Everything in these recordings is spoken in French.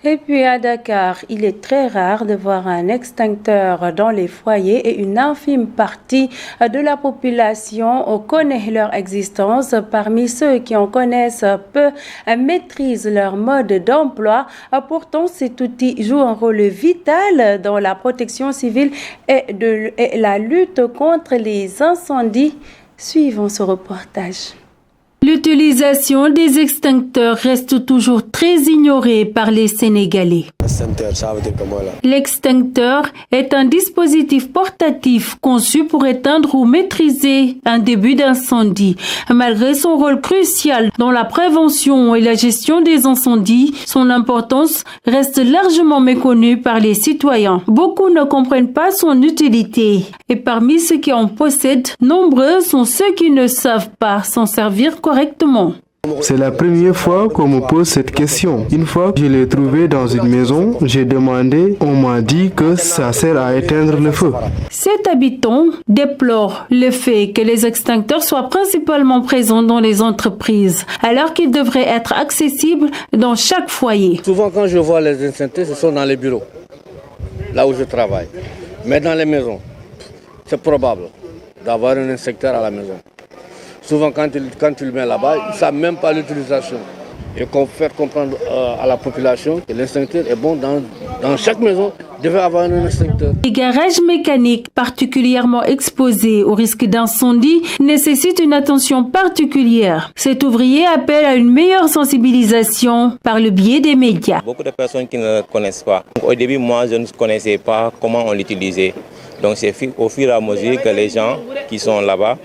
Et puis à Dakar, il est très rare de voir un extincteur dans les foyers et une infime partie de la population connaît leur existence. Parmi ceux qui en connaissent peu maîtrisent leur mode d'emploi. Pourtant, cet outil joue un rôle vital dans la protection civile et la lutte contre les incendies. Suivons ce reportage. L'utilisation des extincteurs reste toujours très ignorée par les Sénégalais. L'extincteur est un dispositif portatif conçu pour éteindre ou maîtriser un début d'incendie. Malgré son rôle crucial dans la prévention et la gestion des incendies, son importance reste largement méconnue par les citoyens. Beaucoup ne comprennent pas son utilité. Et parmi ceux qui en possèdent, nombreux sont ceux qui ne savent pas s'en servir correctement. C'est la première fois qu'on me pose cette question. Une fois que je l'ai trouvé dans une maison, j'ai demandé, on m'a dit que ça sert à éteindre le feu. Cet habitant déplore le fait que les extincteurs soient principalement présents dans les entreprises, alors qu'ils devraient être accessibles dans chaque foyer. Souvent quand je vois les extincteurs, ce sont dans les bureaux, là où je travaille. Mais dans les maisons, c'est probable d'avoir un extincteur à la maison. Souvent, quand tu le mets là-bas, ils ne savent même pas l'utilisation. Et faire comprendre à la population que l'extincteur est bon dans chaque maison, devait avoir un extincteur. Les garages mécaniques particulièrement exposés au risque d'incendie nécessitent une attention particulière. Cet ouvrier appelle à une meilleure sensibilisation par le biais des médias. Beaucoup de personnes qui ne connaissent pas. Au début, moi, je ne connaissais pas comment on l'utilisait. Donc, c'est au fur et à mesure que les gens qui sont là-bas,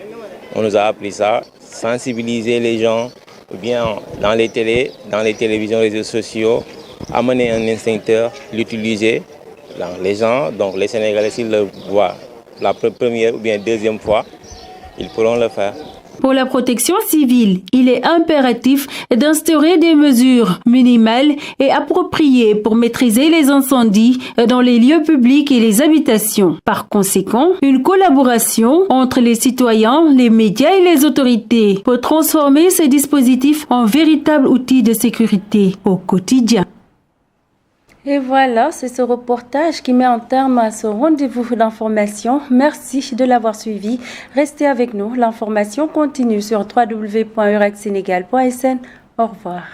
on nous a appris ça, sensibiliser les gens, ou bien dans les télévisions, les réseaux sociaux, amener un extincteur, l'utiliser. Les gens, donc les Sénégalais, s'ils le voient la première ou bien deuxième fois, ils pourront le faire. Pour la protection civile, il est impératif d'instaurer des mesures minimales et appropriées pour maîtriser les incendies dans les lieux publics et les habitations. Par conséquent, une collaboration entre les citoyens, les médias et les autorités peut transformer ces dispositifs en véritables outils de sécurité au quotidien. Et voilà, c'est ce reportage qui met un terme à ce rendez-vous d'information. Merci de l'avoir suivi. Restez avec nous. L'information continue sur www.urexsénégal.sn. Au revoir.